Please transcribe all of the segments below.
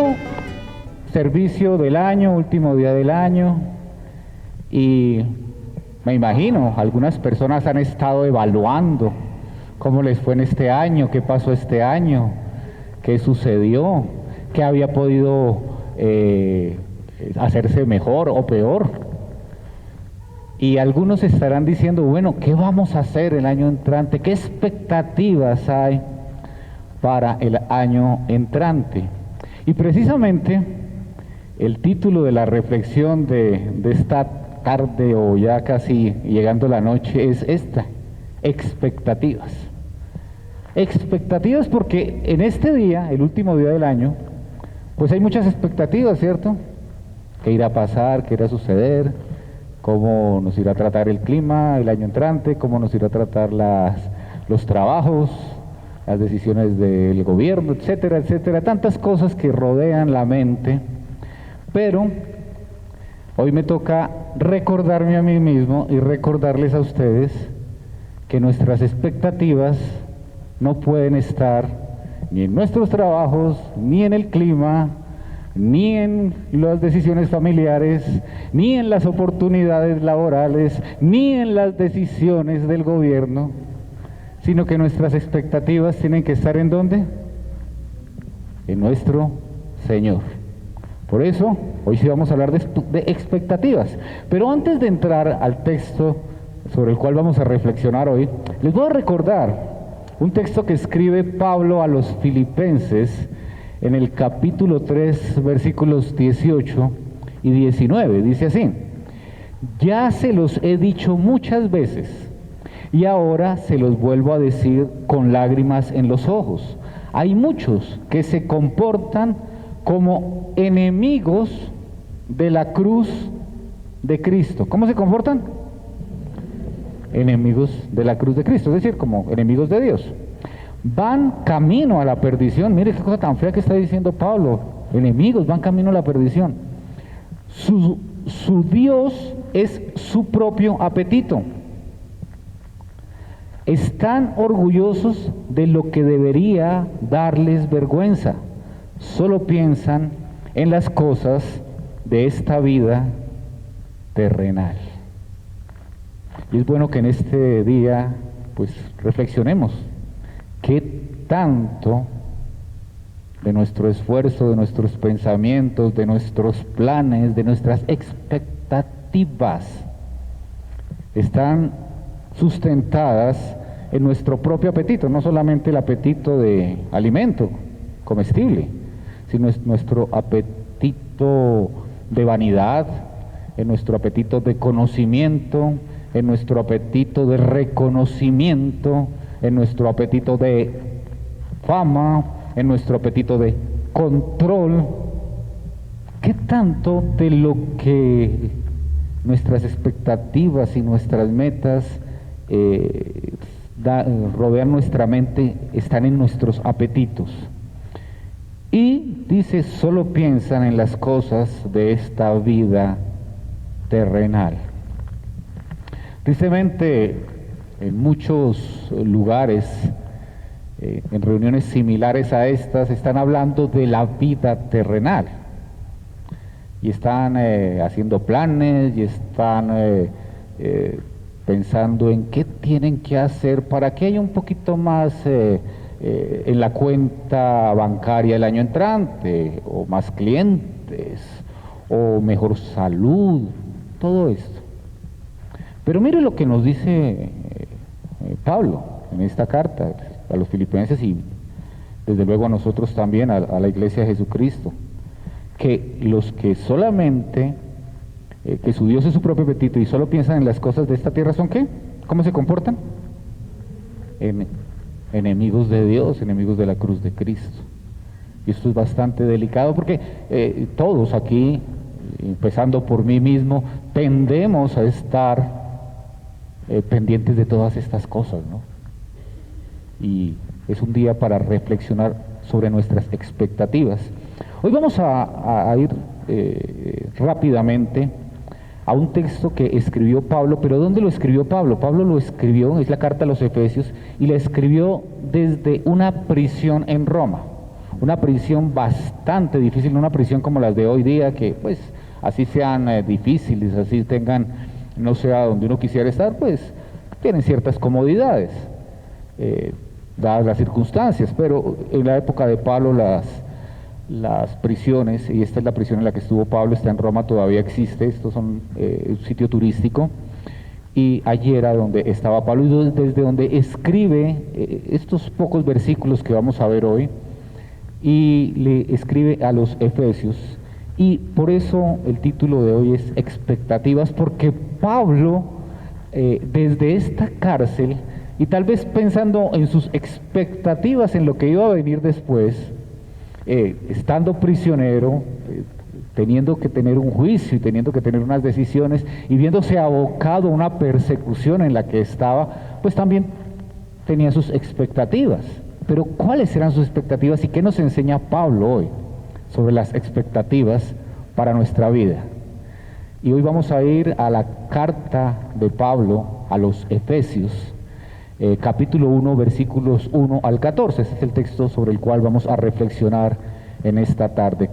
último servicio del año, último día del año, y me imagino, algunas personas han estado evaluando cómo les fue en este año, qué pasó este año, qué sucedió, qué había podido hacerse mejor o peor. Y algunos estarán diciendo, bueno, ¿qué vamos a hacer el año entrante? ¿Qué expectativas hay para el año entrante? Y precisamente el título de la reflexión de esta tarde o ya casi llegando la noche es esta: expectativas. Expectativas porque en este día, el último día del año, pues hay muchas expectativas, ¿cierto? ¿Qué irá a pasar? ¿Qué irá a suceder? ¿Cómo nos irá a tratar el clima el año entrante? ¿Cómo nos irá a tratar los trabajos, las decisiones del gobierno, etcétera, etcétera? Tantas cosas que rodean la mente. Pero hoy me toca recordarme a mí mismo y recordarles a ustedes que nuestras expectativas no pueden estar ni en nuestros trabajos, ni en el clima, ni en las decisiones familiares, ni en las oportunidades laborales, ni en las decisiones del gobierno, sino que nuestras expectativas tienen que estar ¿en dónde? En nuestro Señor. Por eso, hoy sí vamos a hablar de expectativas. Pero antes de entrar al texto sobre el cual vamos a reflexionar hoy, les voy a recordar un texto que escribe Pablo a los Filipenses en el capítulo 3, versículos 18 y 19. Dice así: ya se los he dicho muchas veces y ahora se los vuelvo a decir con lágrimas en los ojos. Hay muchos que se comportan como enemigos de la cruz de Cristo. ¿Cómo se comportan? Enemigos de la cruz de Cristo, es decir, como enemigos de Dios. Van camino a la perdición. Mire qué cosa tan fea que está diciendo Pablo. Enemigos, van camino a la perdición. Su Dios es su propio apetito. Están orgullosos de lo que debería darles vergüenza. Solo piensan en las cosas de esta vida terrenal. Y es bueno que en este día pues reflexionemos qué tanto de nuestro esfuerzo, de nuestros pensamientos, de nuestros planes, de nuestras expectativas están sustentadas en nuestro propio apetito, no solamente el apetito de alimento comestible, sino es nuestro apetito de vanidad, en nuestro apetito de conocimiento, en nuestro apetito de reconocimiento, en nuestro apetito de fama, en nuestro apetito de control. ¿Qué tanto de lo que nuestras expectativas y nuestras metas rodean nuestra mente están en nuestros apetitos? Y dice, solo piensan en las cosas de esta vida terrenal. Tristemente, en muchos lugares, en reuniones similares a estas, están hablando de la vida terrenal. Y están haciendo planes y están pensando en qué tienen que hacer para que haya un poquito más en la cuenta bancaria el año entrante, o más clientes, o mejor salud, todo esto. Pero mire lo que nos dice Pablo en esta carta a los filipenses y desde luego a nosotros también, a la iglesia de Jesucristo, que los que solamente, que su Dios es su propio apetito y solo piensan en las cosas de esta tierra, ¿son qué? ¿Cómo se comportan? Enemigos de Dios, enemigos de la cruz de Cristo. Y esto es bastante delicado porque todos aquí, empezando por mí mismo, tendemos a estar pendientes de todas estas cosas, ¿no? Y es un día para reflexionar sobre nuestras expectativas. Hoy vamos a ir rápidamente a un texto que escribió Pablo, pero ¿dónde lo escribió Pablo? Pablo lo escribió, es la carta a los Efesios, y la escribió desde una prisión en Roma. una prisión bastante difícil, no una prisión como las de hoy día, que pues así sean difíciles, así tengan, no sé a donde uno quisiera estar, pues tienen ciertas comodidades, dadas las circunstancias, pero en la época de Pablo las prisiones, y esta es la prisión en la que estuvo Pablo, está en Roma, todavía existe, estos son un sitio turístico, y allí era donde estaba Pablo, y desde donde escribe estos pocos versículos que vamos a ver hoy, y le escribe a los Efesios, y por eso el título de hoy es Expectativas, porque Pablo, desde esta cárcel, y tal vez pensando en sus expectativas en lo que iba a venir después, estando prisionero, teniendo que tener un juicio y teniendo que tener unas decisiones y viéndose abocado a una persecución en la que estaba, pues también tenía sus expectativas. Pero ¿cuáles eran sus expectativas y qué nos enseña Pablo hoy sobre las expectativas para nuestra vida? Y hoy vamos a ir a la carta de Pablo a los Efesios, capítulo 1, versículos 1 al 14. Este es el texto sobre el cual vamos a reflexionar en esta tarde.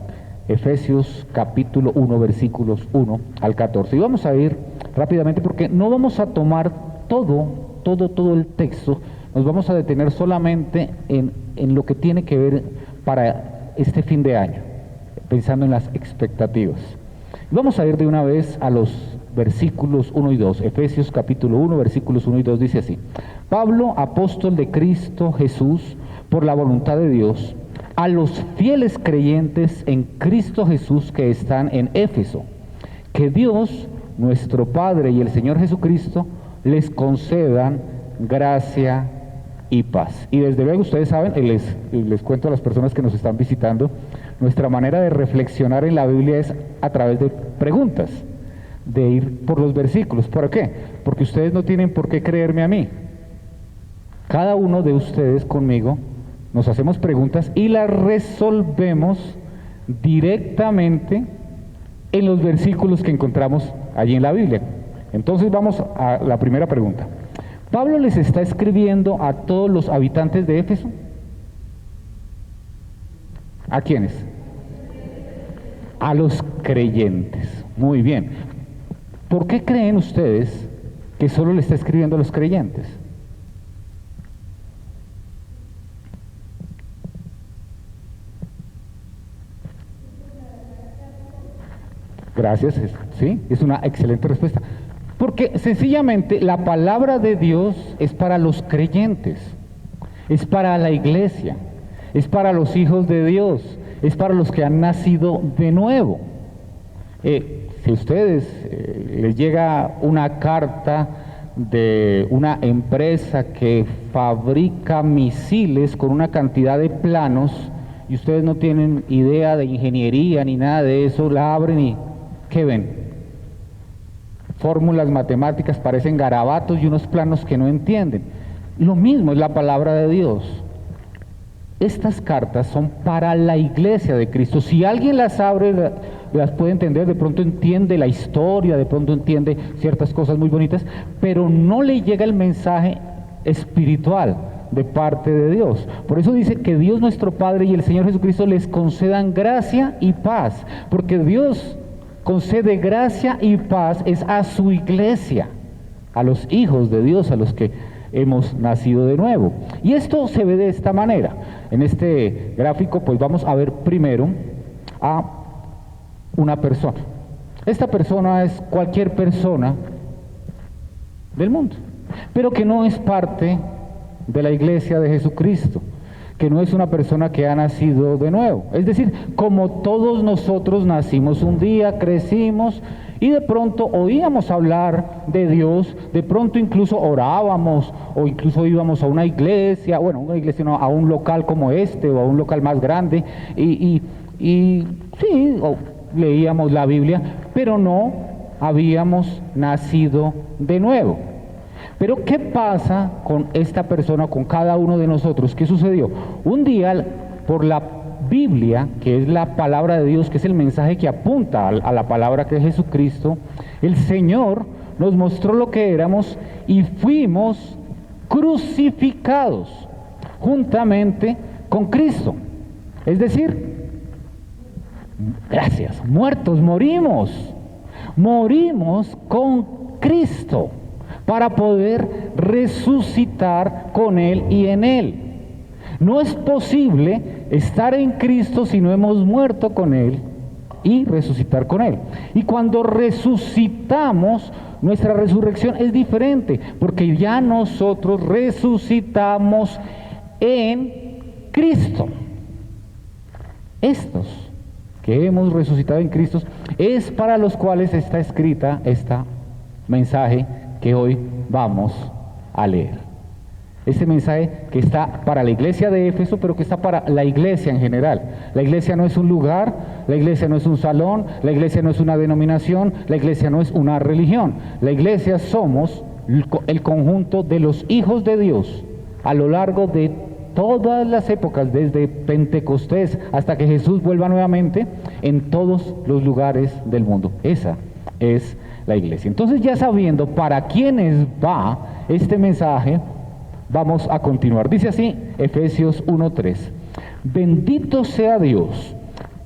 Efesios capítulo 1, versículos 1 al 14. Y vamos a ir rápidamente porque no vamos a tomar todo el texto, nos vamos a detener solamente en lo que tiene que ver para este fin de año, pensando en las expectativas. Vamos a ir de una vez a los versículos 1 y 2. Efesios capítulo 1, versículos 1 y 2 dice así: Pablo, apóstol de Cristo Jesús, por la voluntad de Dios, a los fieles creyentes en Cristo Jesús que están en Éfeso, que Dios, nuestro Padre y el Señor Jesucristo, les concedan gracia y paz. Y desde luego ustedes saben, les cuento a las personas que nos están visitando, nuestra manera de reflexionar en la Biblia es a través de preguntas, de ir por los versículos. ¿Por qué? Porque ustedes no tienen por qué creerme a mí. Cada uno de ustedes conmigo nos hacemos preguntas y las resolvemos directamente en los versículos que encontramos allí en la Biblia. Entonces vamos a la primera pregunta. ¿Pablo les está escribiendo a todos los habitantes de Éfeso? ¿A quiénes? A los creyentes. Muy bien. ¿Por qué creen ustedes que solo le está escribiendo a los creyentes? Gracias, sí, es una excelente respuesta. Porque sencillamente la palabra de Dios es para los creyentes, es para la iglesia, es para los hijos de Dios, es para los que han nacido de nuevo. Si a ustedes les llega una carta de una empresa que fabrica misiles con una cantidad de planos y ustedes no tienen idea de ingeniería ni nada de eso, la abren y ¿qué ven? Fórmulas matemáticas, parecen garabatos y unos planos que no entienden. Lo mismo es la palabra de Dios. Estas cartas son para la iglesia de Cristo. Si alguien las abre, las puede entender, de pronto entiende la historia, de pronto entiende ciertas cosas muy bonitas, pero no le llega el mensaje espiritual de parte de Dios. Por eso dice que Dios nuestro Padre y el Señor Jesucristo les concedan gracia y paz, porque Dios concede gracia y paz es a su iglesia, a los hijos de Dios, a los que hemos nacido de nuevo. Y esto se ve de esta manera. En este gráfico pues vamos a ver primero a una persona. Esta persona es cualquier persona del mundo, pero que no es parte de la iglesia de Jesucristo, que no es una persona que ha nacido de nuevo. Es decir, como todos nosotros nacimos un día, crecimos y de pronto oíamos hablar de Dios, de pronto incluso orábamos o incluso íbamos a una iglesia, bueno, una iglesia no, a un local como este o a un local más grande y sí, leíamos la Biblia, pero no habíamos nacido de nuevo. Pero ¿qué pasa con esta persona, con cada uno de nosotros? ¿Qué sucedió? Un día, por la Biblia, que es la palabra de Dios, que es el mensaje que apunta a la palabra que es Jesucristo, el Señor nos mostró lo que éramos y fuimos crucificados juntamente con Cristo. Es decir, gracias, muertos, morimos con Cristo para poder resucitar con Él y en Él. No es posible estar en Cristo si no hemos muerto con Él y resucitar con Él. Y cuando resucitamos, nuestra resurrección es diferente, porque ya nosotros resucitamos en Cristo. Estos que hemos resucitado en Cristo es para los cuales está escrita esta mensaje que hoy vamos a leer. Este mensaje que está para la iglesia de Éfeso, pero que está para la iglesia en general. La iglesia no es un lugar, la iglesia no es un salón, la iglesia no es una denominación, la iglesia no es una religión. La iglesia somos el conjunto de los hijos de Dios a lo largo de todas las épocas, desde Pentecostés hasta que Jesús vuelva nuevamente, en todos los lugares del mundo. Esa es la iglesia. Entonces, ya sabiendo para quiénes va este mensaje, vamos a continuar. Dice así Efesios 1:3: Bendito sea Dios,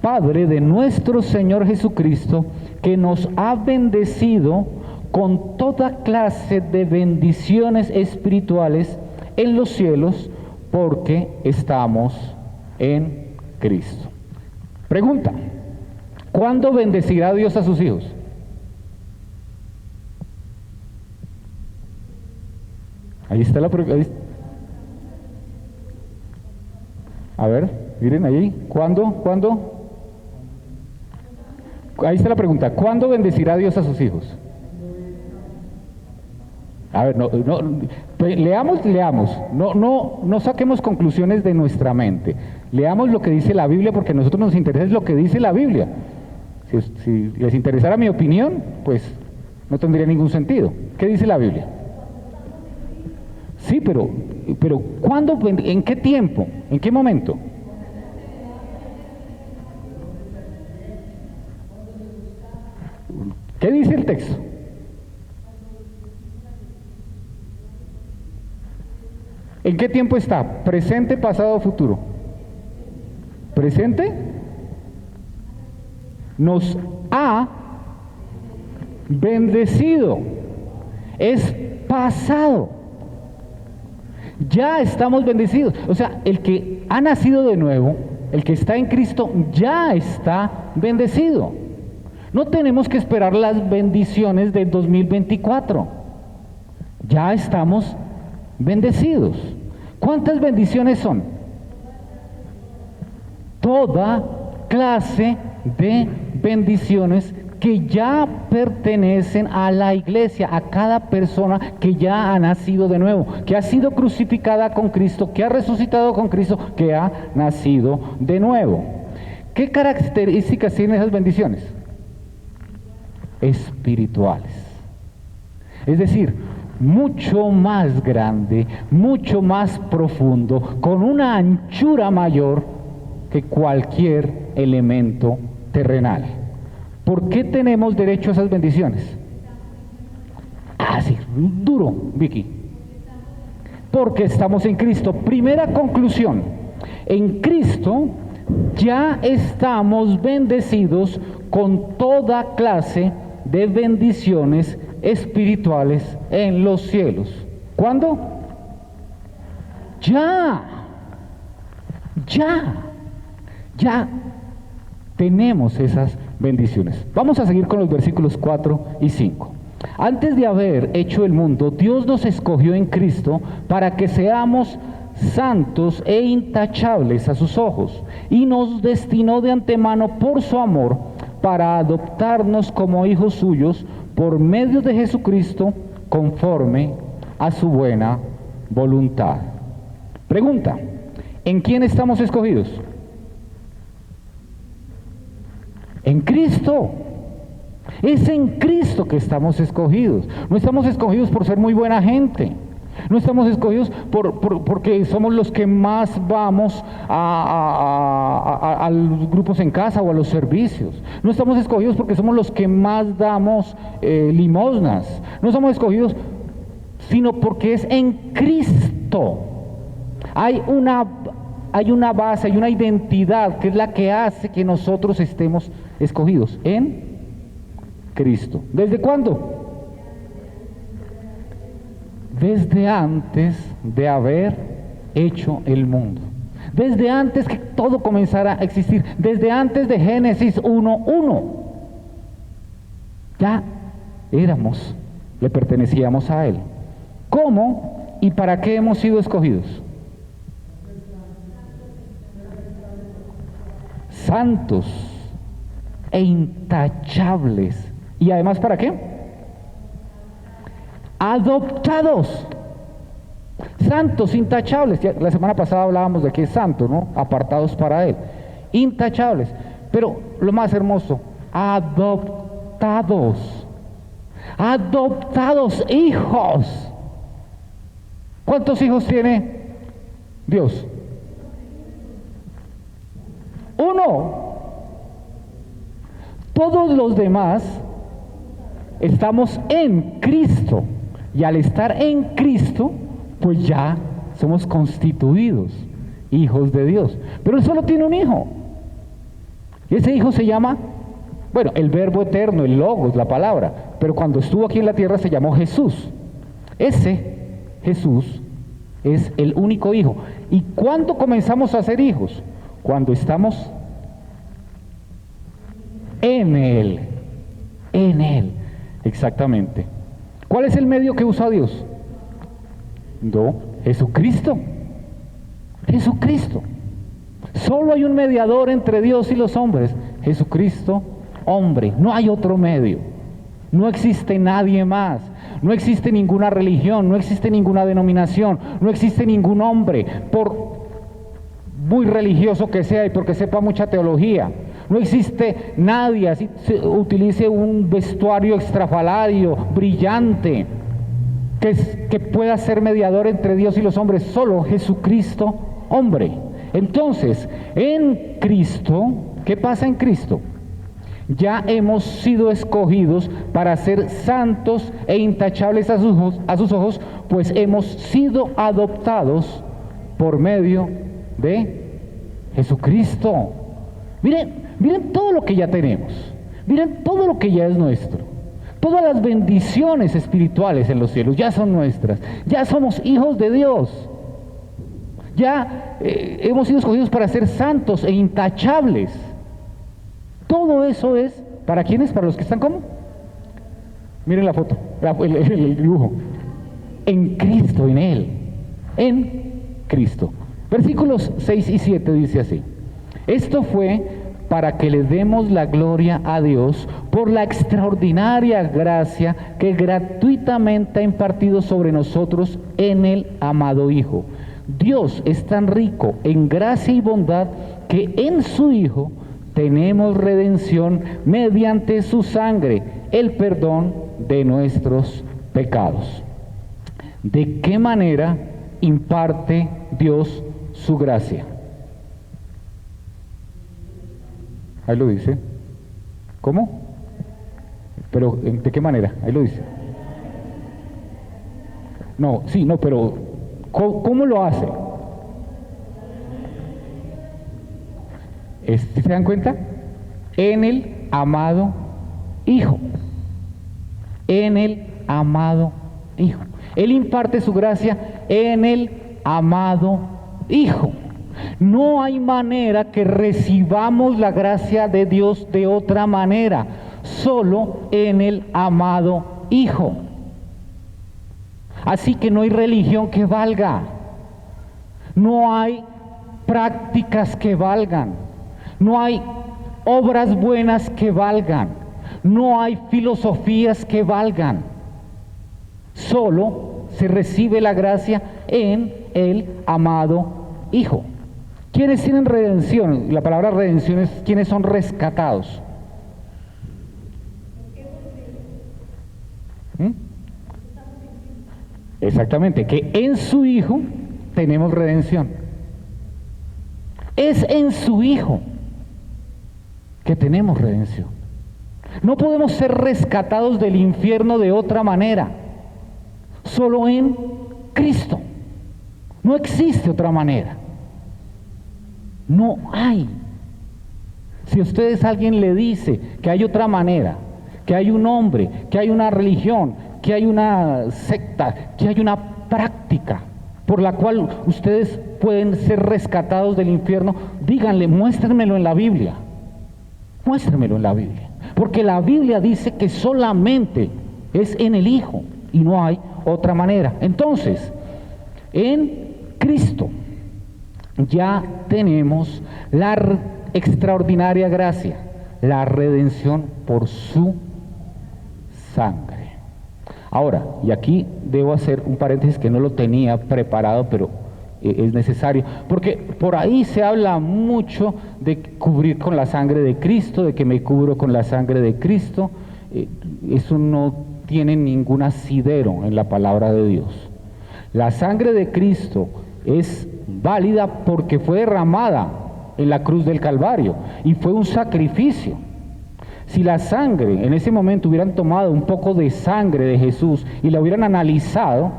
Padre de nuestro Señor Jesucristo, que nos ha bendecido con toda clase de bendiciones espirituales en los cielos, porque estamos en Cristo. Pregunta: ¿cuándo bendecirá Dios a sus hijos? Ahí está la pregunta. A ver, miren ahí. ¿Cuándo? Ahí está la pregunta. ¿Cuándo bendecirá Dios a sus hijos? A ver, leamos. No saquemos conclusiones de nuestra mente. Leamos lo que dice la Biblia, porque a nosotros nos interesa lo que dice la Biblia. Si les interesara mi opinión, pues no tendría ningún sentido. ¿Qué dice la Biblia? Sí, pero ¿cuándo? ¿En qué tiempo? ¿En qué momento? ¿Qué dice el texto? ¿En qué tiempo está? ¿Presente, pasado o futuro? ¿Presente? Nos ha bendecido. Es pasado. Ya estamos bendecidos. O sea, el que ha nacido de nuevo, el que está en Cristo, ya está bendecido. No tenemos que esperar las bendiciones del 2024. Ya estamos bendecidos. ¿Cuántas bendiciones son? Toda clase de bendiciones que ya pertenecen a la iglesia, a cada persona que ya ha nacido de nuevo, que ha sido crucificada con Cristo, que ha resucitado con Cristo, que ha nacido de nuevo. ¿Qué características tienen esas bendiciones? Espirituales. Es decir, mucho más grande, mucho más profundo, con una anchura mayor que cualquier elemento terrenal. ¿Por qué tenemos derecho a esas bendiciones? Sí, duro, Vicky. Porque estamos en Cristo. Primera conclusión: en Cristo ya estamos bendecidos con toda clase de bendiciones espirituales en los cielos. ¿Cuándo? Ya tenemos esas bendiciones. Vamos a seguir con los versículos 4 y 5. Antes de haber hecho el mundo, Dios nos escogió en Cristo para que seamos santos e intachables a sus ojos, y nos destinó de antemano por su amor para adoptarnos como hijos suyos por medio de Jesucristo, conforme a su buena voluntad. Pregunta: ¿en quién estamos escogidos? En Cristo. Es en Cristo que estamos escogidos. No estamos escogidos por ser muy buena gente. No estamos escogidos porque somos los que más vamos a los grupos en casa o a los servicios. No estamos escogidos porque somos los que más damos limosnas. No estamos escogidos sino porque es en Cristo. Hay hay una base, hay una identidad que es la que hace que nosotros estemos escogidos en Cristo. ¿Desde cuándo? Desde antes de haber hecho el mundo. Desde antes que todo comenzara a existir. Desde antes de Génesis 1:1. Ya le pertenecíamos a Él. ¿Cómo y para qué hemos sido escogidos? Santos e intachables. ¿Y además para qué? Adoptados. Santos, intachables. Ya, la semana pasada hablábamos de que es santo, ¿no? Apartados para Él. Intachables. Pero lo más hermoso, adoptados. Adoptados, hijos. ¿Cuántos hijos tiene Dios? Uno. Todos los demás estamos en Cristo. Y al estar en Cristo, pues ya somos constituidos hijos de Dios. Pero Él solo tiene un hijo. Y ese hijo se llama, bueno, el verbo eterno, el logos, la palabra. Pero cuando estuvo aquí en la tierra se llamó Jesús. Ese Jesús es el único hijo. ¿Y cuándo comenzamos a ser hijos? Cuando estamos en Él. En Él, exactamente. ¿Cuál es el medio que usa Dios? No, Jesucristo. Jesucristo. Solo hay un mediador entre Dios y los hombres. Jesucristo, hombre. No hay otro medio. No existe nadie más. No existe ninguna religión, no existe ninguna denominación, no existe ningún hombre, por muy religioso que sea y porque sepa mucha teología. No existe nadie, así se utilice un vestuario extrafalario, brillante, que pueda ser mediador entre Dios y los hombres. Solo Jesucristo, hombre. Entonces, en Cristo, ¿qué pasa en Cristo? Ya hemos sido escogidos para ser santos e intachables a sus ojos, pues hemos sido adoptados por medio de Jesucristo. Miren todo lo que ya tenemos. Miren todo lo que ya es nuestro. Todas las bendiciones espirituales en los cielos ya son nuestras. Ya somos hijos de Dios. Ya hemos sido escogidos para ser santos e intachables. Todo eso es, ¿para quiénes? ¿Para los que están cómo? Miren la foto, el dibujo. En Cristo, en Él. En Cristo. Versículos 6 y 7 dice así: esto fue para que le demos la gloria a Dios por la extraordinaria gracia que gratuitamente ha impartido sobre nosotros en el amado Hijo. Dios es tan rico en gracia y bondad que en su Hijo tenemos redención mediante su sangre, el perdón de nuestros pecados. ¿De qué manera imparte Dios su gracia? Ahí lo dice. ¿Cómo? Pero ¿de qué manera? Ahí lo dice. No, sí, no, pero ¿cómo lo hace? ¿Sí se dan cuenta? En el amado Hijo. En el amado Hijo. Él imparte su gracia en el amado Hijo. No hay manera que recibamos la gracia de Dios de otra manera, solo en el amado Hijo. Así que no hay religión que valga, no hay prácticas que valgan, no hay obras buenas que valgan, no hay filosofías que valgan. Solo se recibe la gracia en el amado Hijo. ¿Quiénes tienen redención? La palabra redención es quienes son rescatados. Exactamente, que en su Hijo tenemos redención. Es en su Hijo que tenemos redención. No podemos ser rescatados del infierno de otra manera, solo en Cristo. No existe otra manera. No hay. Si a ustedes alguien le dice que hay otra manera, que hay un hombre, que hay una religión, que hay una secta, que hay una práctica por la cual ustedes pueden ser rescatados del infierno, díganle, muéstrenmelo en la Biblia. Muéstrenmelo en la Biblia. Porque la Biblia dice que solamente es en el Hijo y no hay otra manera. Entonces, en Cristo ya tenemos la extraordinaria gracia, la redención por su sangre. Ahora, y aquí debo hacer un paréntesis que no lo tenía preparado, pero es necesario, porque por ahí se habla mucho de cubrir con la sangre de Cristo, de que me cubro con la sangre de Cristo. Eso no tiene ningún asidero en la palabra de Dios. La sangre de Cristo es válida porque fue derramada en la cruz del Calvario y fue un sacrificio. Si la sangre, en ese momento hubieran tomado un poco de sangre de Jesús y la hubieran analizado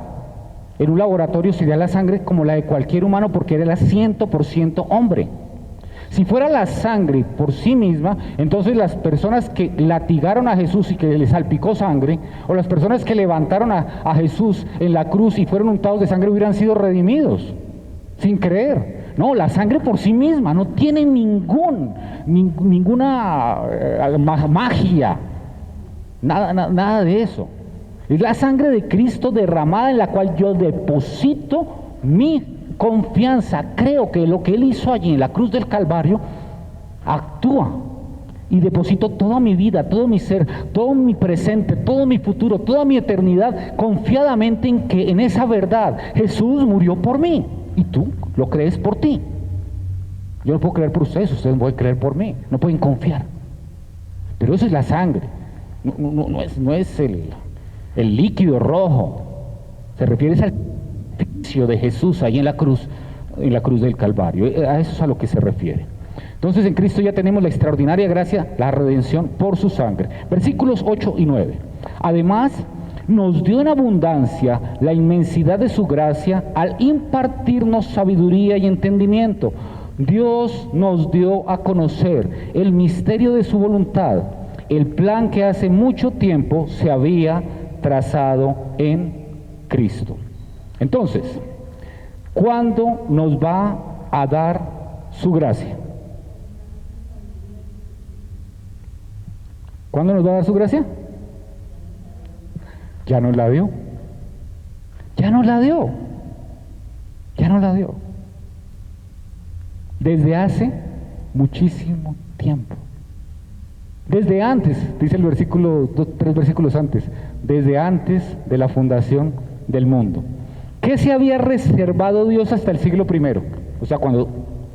en un laboratorio, sería la sangre como la de cualquier humano, porque era 100% hombre. Si fuera la sangre por sí misma, entonces las personas que latigaron a Jesús y que le salpicó sangre, o las personas que levantaron a Jesús en la cruz y fueron untados de sangre, hubieran sido redimidos, sin creer. No, la sangre por sí misma no tiene ninguna magia, nada de eso. Es la sangre de Cristo derramada en la cual yo deposito mi confianza. Creo que lo que Él hizo allí en la cruz del Calvario actúa, y deposito toda mi vida, todo mi ser, todo mi presente, todo mi futuro, toda mi eternidad confiadamente en que en esa verdad Jesús murió por mí. Y tú lo crees por ti. Yo no puedo creer por ustedes pueden creer por mí, no pueden confiar. Pero eso es la sangre, no es el líquido rojo, se refiere al sacrificio de Jesús ahí en la cruz del Calvario, a eso es a lo que se refiere. Entonces en Cristo ya tenemos la extraordinaria gracia, la redención por su sangre. Versículos 8 y 9. Además, nos dio en abundancia la inmensidad de su gracia al impartirnos sabiduría y entendimiento. Dios nos dio a conocer el misterio de su voluntad, el plan que hace mucho tiempo se había trazado en Cristo. Entonces, ¿cuándo nos va a dar su gracia? ¿Cuándo nos va a dar su gracia? Ya nos la dio. Ya nos la dio. Ya nos la dio. Desde hace muchísimo tiempo. Desde antes, dice el versículo, 3 versículos antes, desde antes de la fundación del mundo. ¿Qué se había reservado Dios hasta el siglo I? O sea, cuando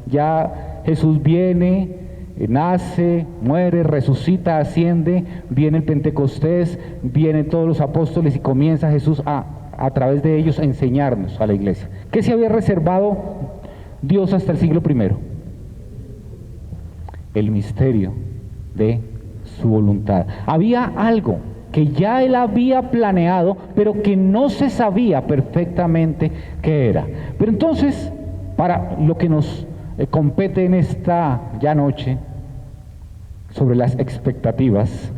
ya Jesús viene, nace, muere, resucita, asciende, viene el Pentecostés, vienen todos los apóstoles y comienza Jesús a través de ellos a enseñarnos a la iglesia. ¿Qué se había reservado Dios hasta el siglo I? El misterio de su voluntad. Había algo que ya Él había planeado, pero que no se sabía perfectamente qué era. Pero entonces, para lo que nos compete en esta ya noche, sobre las expectativas,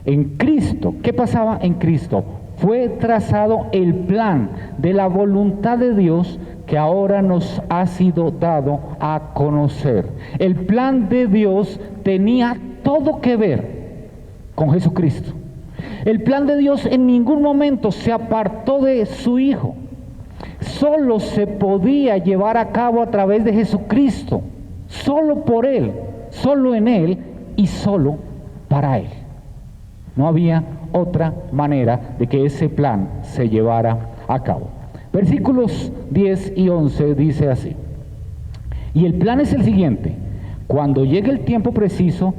en Cristo, ¿qué pasaba en Cristo? Fue trazado el plan de la voluntad de Dios que ahora nos ha sido dado a conocer. El plan de Dios tenía todo que ver con Jesucristo. El plan de Dios en ningún momento se apartó de su Hijo. Solo se podía llevar a cabo a través de Jesucristo, solo por Él, solo en Él y solo para Él. No había otra manera de que ese plan se llevara a cabo. Versículos 10 y 11 dice así: y el plan es el siguiente: cuando llegue el tiempo preciso,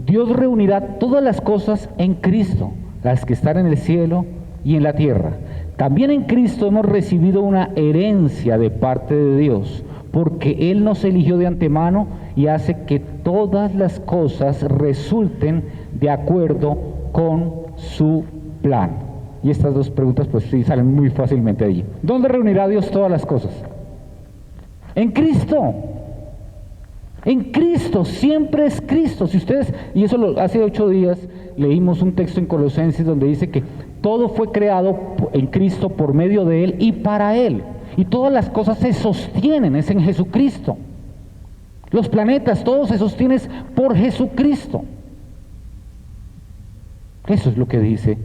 Dios reunirá todas las cosas en Cristo, las que están en el cielo y en la tierra. También en Cristo hemos recibido una herencia de parte de Dios, porque Él nos eligió de antemano y hace que todas las cosas resulten de acuerdo con su plan. Y estas dos preguntas pues sí salen muy fácilmente allí. ¿Dónde reunirá Dios todas las cosas? En Cristo. En Cristo, siempre es Cristo. Si ustedes, y eso hace 8 días leímos un texto en Colosenses donde dice que todo fue creado en Cristo por medio de Él y para Él. Y todas las cosas se sostienen, es en Jesucristo. Los planetas, todos se sostienen por Jesucristo. Eso es lo que dice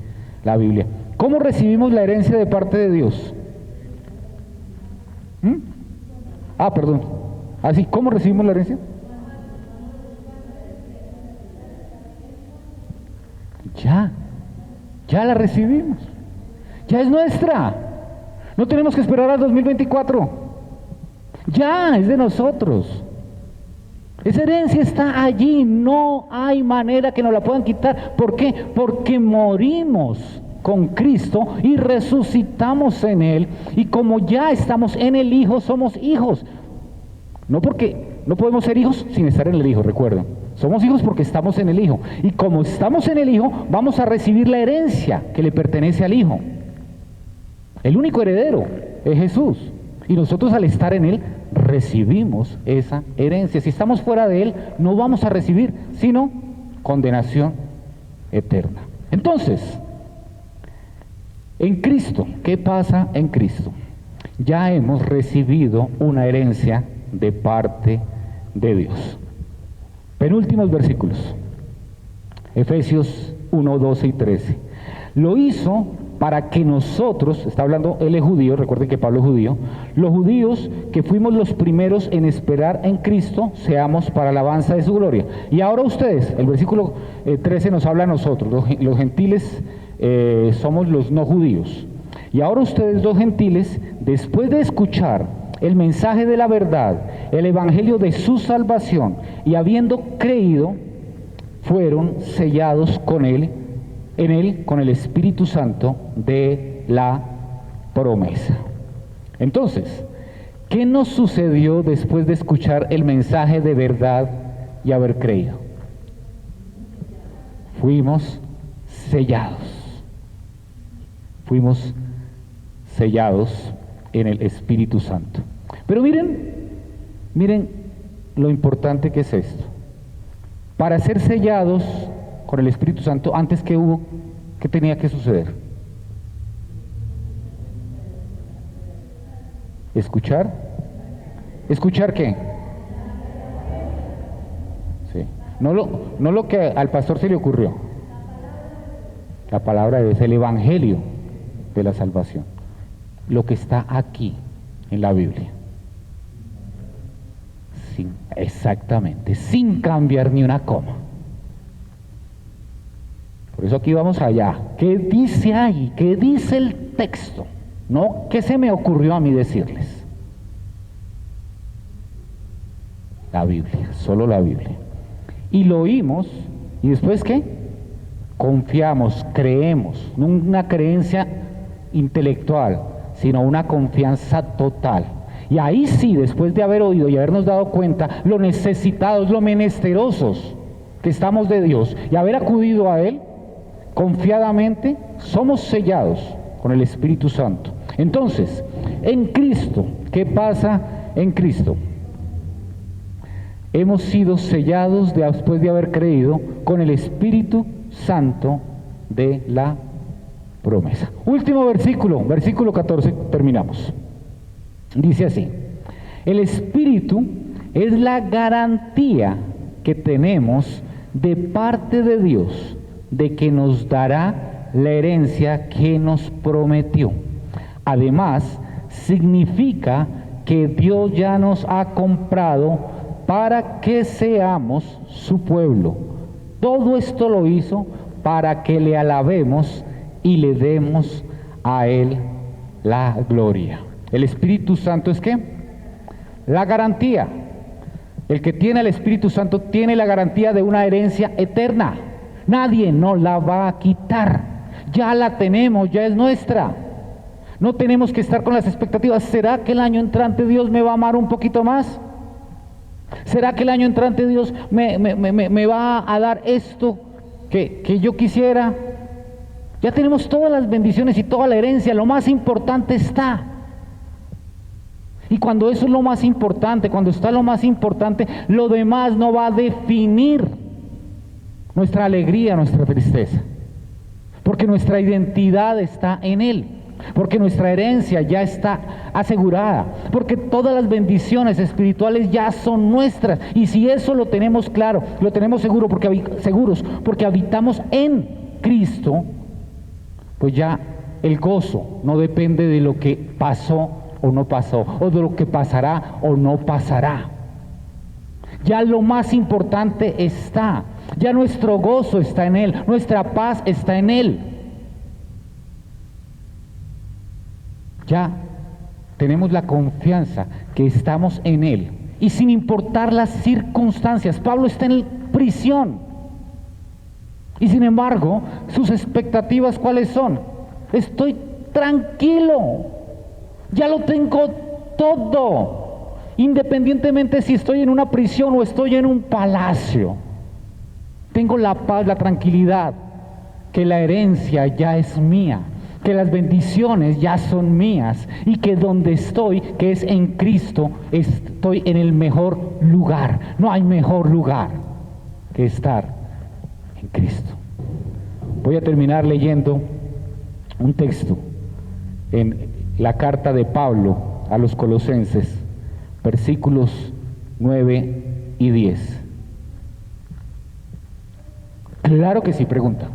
la Biblia. ¿Cómo recibimos la herencia de parte de Dios? Perdón. Así, ¿cómo recibimos la herencia? Ya la recibimos. Ya es nuestra. No tenemos que esperar al 2024. Ya es de nosotros. Esa herencia está allí, no hay manera que nos la puedan quitar. ¿Por qué? Porque morimos con Cristo y resucitamos en Él, y como ya estamos en el Hijo, somos hijos. No podemos ser hijos sin estar en el Hijo, recuerden. Somos hijos porque estamos en el Hijo, y como estamos en el Hijo, vamos a recibir la herencia que le pertenece al Hijo. El único heredero es Jesús, y nosotros al estar en Él recibimos esa herencia. Si estamos fuera de Él, no vamos a recibir sino condenación eterna. Entonces, en Cristo, ¿qué pasa en Cristo? Ya hemos recibido una herencia de parte de Dios. Penúltimos versículos, Efesios 1, 12 y 13. Lo hizo para que nosotros, está hablando, él es judío, recuerden que Pablo es judío, los judíos que fuimos los primeros en esperar en Cristo, seamos para alabanza de su gloria. Y ahora ustedes, el versículo 13 nos habla a nosotros, los gentiles somos los no judíos. Y ahora ustedes, los gentiles, después de escuchar el mensaje de la verdad, el evangelio de su salvación, y habiendo creído, fueron sellados en él con el Espíritu Santo de la promesa. Entonces, ¿qué nos sucedió después de escuchar el mensaje de verdad y haber creído? Fuimos sellados. Fuimos sellados en el Espíritu Santo. Pero miren lo importante que es esto. Para ser sellados con el Espíritu Santo, antes que hubo, ¿qué tenía que suceder? ¿Escuchar? ¿Escuchar qué? Sí. No lo que al pastor se le ocurrió. La palabra de Dios, el evangelio de la salvación. Lo que está aquí en la Biblia. Exactamente, sin cambiar ni una coma. Por eso aquí vamos allá. ¿Qué dice ahí? ¿Qué dice el texto? No, ¿qué se me ocurrió a mí decirles? La Biblia, solo la Biblia. Y lo oímos, ¿y después qué? Confiamos, creemos, no una creencia intelectual, sino una confianza total. Y ahí sí, después de haber oído y habernos dado cuenta lo necesitados, lo menesterosos que estamos de Dios, y haber acudido a Él, confiadamente somos sellados con el Espíritu Santo. Entonces, en Cristo, ¿qué pasa en Cristo? Hemos sido sellados después de haber creído con el Espíritu Santo de la promesa. Último versículo, versículo 14, terminamos. Dice así: el Espíritu es la garantía que tenemos de parte de Dios de que nos dará la herencia que nos prometió. Además, significa que Dios ya nos ha comprado para que seamos su pueblo. Todo esto lo hizo para que le alabemos y le demos a Él la gloria. El Espíritu Santo es ¿qué? La garantía. El que tiene el Espíritu Santo tiene la garantía de una herencia eterna. Nadie nos la va a quitar. Ya la tenemos, ya es nuestra. No tenemos que estar con las expectativas. ¿Será que el año entrante Dios me va a amar un poquito más? ¿Será que el año entrante Dios me va a dar esto que yo quisiera? Ya tenemos todas las bendiciones y toda la herencia. Lo más importante está. Y cuando eso es lo más importante, cuando está lo más importante, lo demás no va a definir nuestra alegría, nuestra tristeza. Porque nuestra identidad está en Él. Porque nuestra herencia ya está asegurada. Porque todas las bendiciones espirituales ya son nuestras. Y si eso lo tenemos claro, lo tenemos seguros, porque habitamos en Cristo, pues ya el gozo no depende de lo que pasó o no pasó, o de lo que pasará o no pasará. Ya lo más importante está, ya nuestro gozo está en Él, nuestra paz está en Él. Ya tenemos la confianza que estamos en Él, y sin importar las circunstancias. Pablo está en prisión, y sin embargo, sus expectativas, ¿cuáles son? Estoy tranquilo, ya lo tengo todo, independientemente si estoy en una prisión o estoy en un palacio. Tengo la paz, la tranquilidad, que la herencia ya es mía, que las bendiciones ya son mías, y que donde estoy, que es en Cristo, estoy en el mejor lugar. No hay mejor lugar que estar en Cristo. Voy a terminar leyendo un texto en la carta de Pablo a los Colosenses, versículos 9 y 10. Claro que sí, pregunta.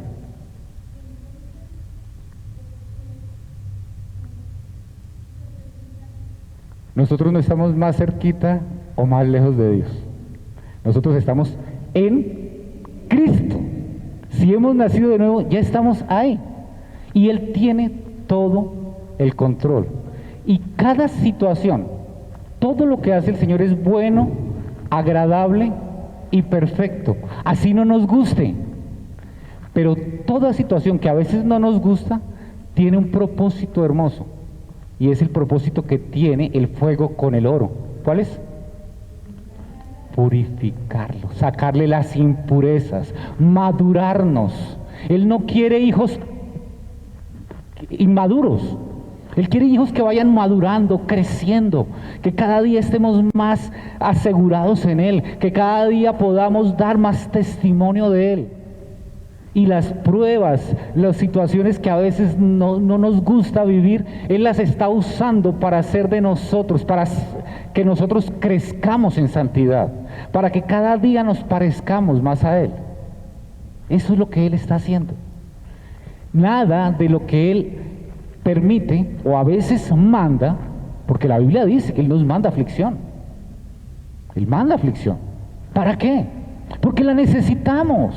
Nosotros no estamos más cerquita o más lejos de Dios. Nosotros estamos en Cristo. Si hemos nacido de nuevo, ya estamos ahí. Y Él tiene todo el control. Y cada situación, todo lo que hace el Señor es bueno, agradable y perfecto. Así no nos guste. Pero toda situación que a veces no nos gusta, tiene un propósito hermoso. Y es el propósito que tiene el fuego con el oro. ¿Cuál es? Purificarlo, sacarle las impurezas, madurarnos. Él no quiere hijos inmaduros. Él quiere hijos que vayan madurando, creciendo, que cada día estemos más asegurados en Él, que cada día podamos dar más testimonio de Él. Y las pruebas, las situaciones que a veces no nos gusta vivir, Él las está usando para hacer de nosotros, para que nosotros crezcamos en santidad, para que cada día nos parezcamos más a Él. Eso es lo que Él está haciendo. Nada de lo que Él permite o a veces manda, porque la Biblia dice que Él nos manda aflicción. Él manda aflicción. ¿Para qué? Porque la necesitamos.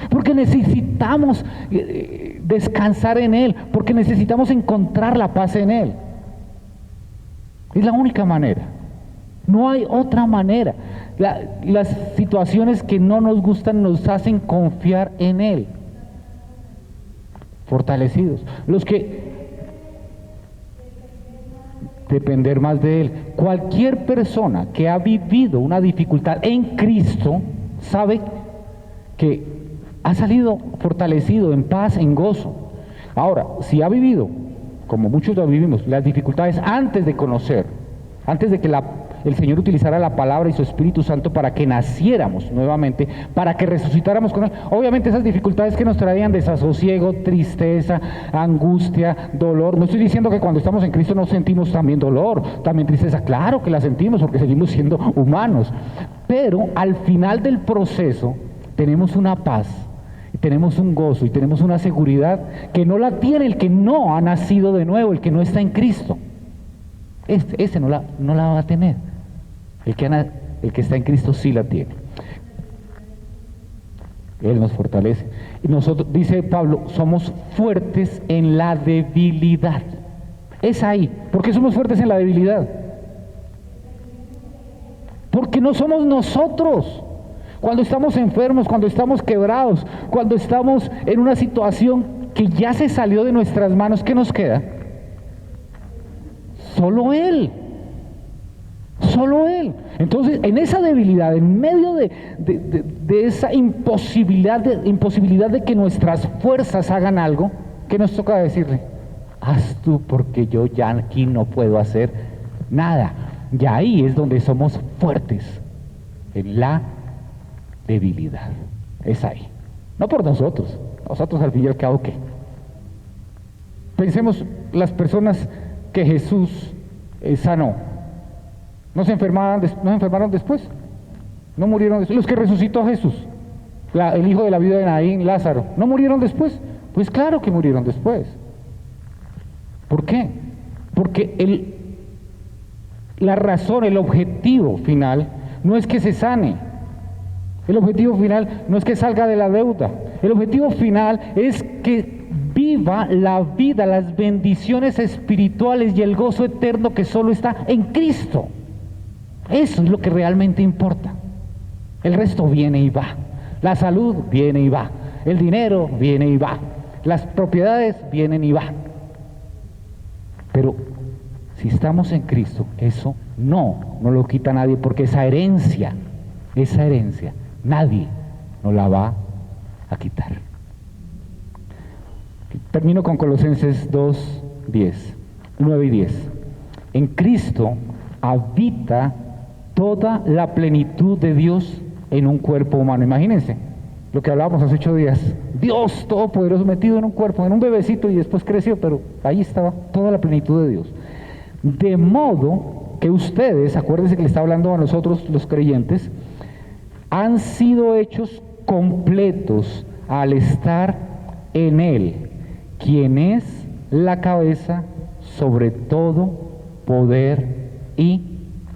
Porque necesitamos descansar en Él, porque necesitamos encontrar la paz en Él. Es la única manera, no hay otra manera. Las situaciones que no nos gustan nos hacen confiar en Él, fortalecidos. Los que depender más de Él. Cualquier persona que ha vivido una dificultad en Cristo sabe que ha salido fortalecido, en paz, en gozo. Ahora, si ha vivido, como muchos lo vivimos, las dificultades antes de conocer, antes de que el Señor utilizara la palabra y su Espíritu Santo para que naciéramos nuevamente, para que resucitáramos con Él, obviamente esas dificultades que nos traían desasosiego, tristeza, angustia, dolor. No estoy diciendo que cuando estamos en Cristo no sentimos también dolor, también tristeza. Claro que la sentimos porque seguimos siendo humanos, pero al final del proceso tenemos una paz, tenemos un gozo y tenemos una seguridad que no la tiene el que no ha nacido de nuevo, el que no está en Cristo. Ese no la va a tener. El que está en Cristo sí la tiene. Él nos fortalece. Y nosotros, dice Pablo, somos fuertes en la debilidad. Es ahí. ¿Por qué somos fuertes en la debilidad? Porque no somos nosotros. Cuando estamos enfermos, cuando estamos quebrados, cuando estamos en una situación que ya se salió de nuestras manos, ¿qué nos queda? Solo Él. Solo Él. Entonces, en esa debilidad, en medio de esa imposibilidad de que nuestras fuerzas hagan algo, ¿qué nos toca decirle? Haz tú, porque yo ya aquí no puedo hacer nada. Y ahí es donde somos fuertes, en la debilidad. Es ahí. No por nosotros. Nosotros al fin y al cabo, ¿qué? Pensemos las personas que Jesús sanó. ¿No se enfermaron después? ¿No murieron después? Los que resucitó a Jesús, el hijo de la viuda de Naín, Lázaro, ¿no murieron después? Pues claro que murieron después. ¿Por qué? Porque la razón, el objetivo final no es que se sane. El objetivo final no es que salga de la deuda. El objetivo final es que viva la vida, las bendiciones espirituales y el gozo eterno que solo está en Cristo. Eso es lo que realmente importa. El resto viene y va. La salud viene y va. El dinero viene y va. Las propiedades vienen y van. Pero si estamos en Cristo, eso no lo quita nadie, porque esa herencia, nadie nos la va a quitar. Termino con Colosenses 2, 9 y 10. En Cristo habita toda la plenitud de Dios en un cuerpo humano. Imagínense lo que hablábamos hace 8 días. Dios todopoderoso metido en un cuerpo, en un bebecito, y después creció, pero ahí estaba toda la plenitud de Dios. De modo que ustedes, acuérdense que le está hablando a nosotros los creyentes, han sido hechos completos al estar en Él, quien es la cabeza sobre todo poder y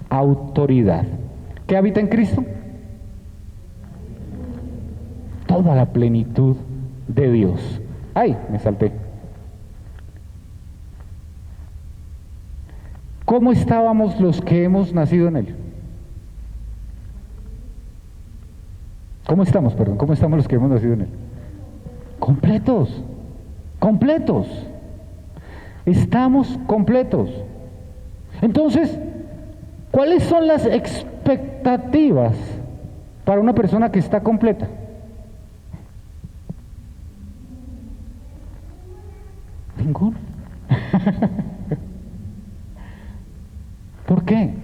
autoridad. ¿Qué habita en Cristo? Toda la plenitud de Dios. ¡Ay! Me salté. ¿Cómo estábamos los que hemos nacido en Él? ¿Cómo estamos los que hemos nacido en Él? Completos. Completos. Estamos completos. Entonces, ¿cuáles son las expectativas para una persona que está completa? Ninguna. ¿Por qué?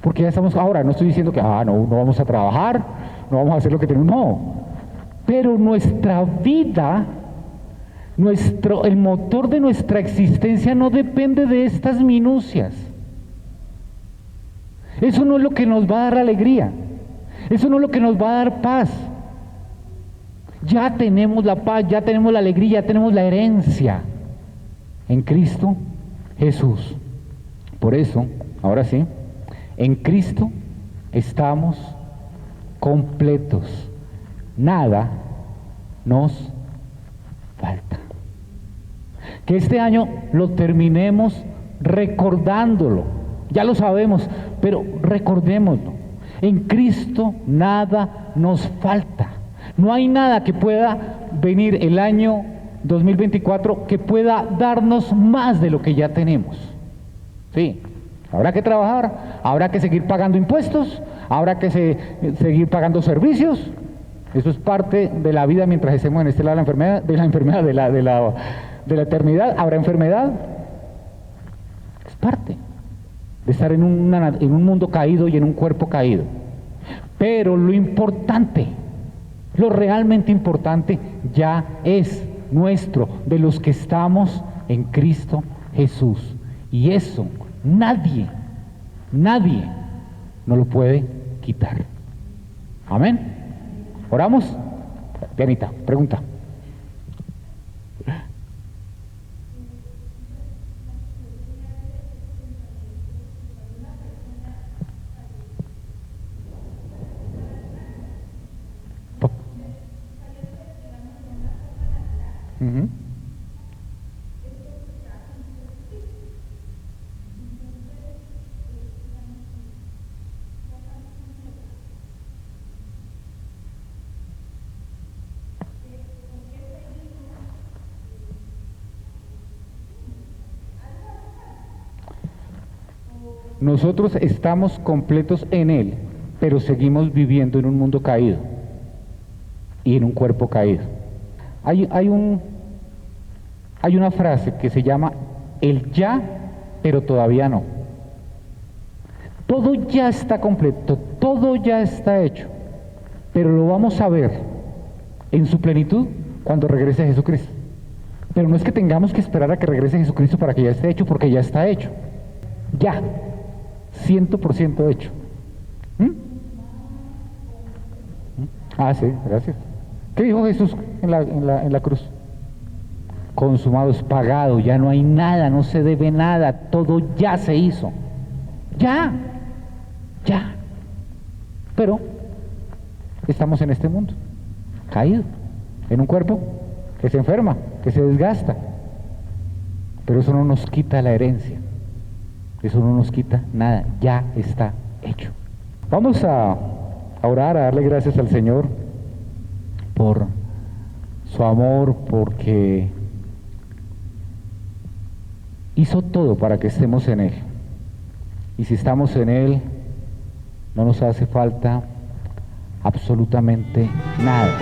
Porque ya estamos, ahora no estoy diciendo que no vamos a trabajar, no vamos a hacer lo que tenemos, no. Pero nuestra vida, el motor de nuestra existencia no depende de estas minucias. Eso no es lo que nos va a dar alegría. Eso no es lo que nos va a dar paz. Ya tenemos la paz, ya tenemos la alegría, ya tenemos la herencia en Cristo Jesús. Por eso, ahora sí, en Cristo estamos completos. Nada nos falta. Que este año lo terminemos recordándolo. Ya lo sabemos, pero recordémoslo. En Cristo nada nos falta. No hay nada que pueda venir el año 2024 que pueda darnos más de lo que ya tenemos. Sí, habrá que trabajar, habrá que seguir pagando impuestos, habrá que seguir pagando servicios. Eso es parte de la vida mientras estemos en este lado de la eternidad. Habrá enfermedad. Es parte de estar en un mundo caído y en un cuerpo caído. Pero lo importante, lo realmente importante ya es nuestro, de los que estamos en Cristo Jesús. Y eso nadie nos lo puede quitar. Amén. ¿Oramos? Dianita, pregunta. Uh-huh. Nosotros estamos completos en Él, pero seguimos viviendo en un mundo caído y en un cuerpo caído. Hay una frase que se llama el ya, pero todavía no. Todo ya está completo, todo ya está hecho, pero lo vamos a ver en su plenitud cuando regrese Jesucristo. Pero no es que tengamos que esperar a que regrese Jesucristo para que ya esté hecho, porque ya está hecho. Ya, 100% hecho. ¿Mm? Ah, sí, gracias. ¿Qué dijo Jesús en la cruz? Consumado, es pagado, ya no hay nada, no se debe nada, todo ya se hizo. Ya. Pero estamos en este mundo, caído, en un cuerpo que se enferma, que se desgasta. Pero eso no nos quita la herencia, eso no nos quita nada, ya está hecho. Vamos a orar, a darle gracias al Señor por su amor, porque hizo todo para que estemos en Él. Y si estamos en Él, no nos hace falta absolutamente nada.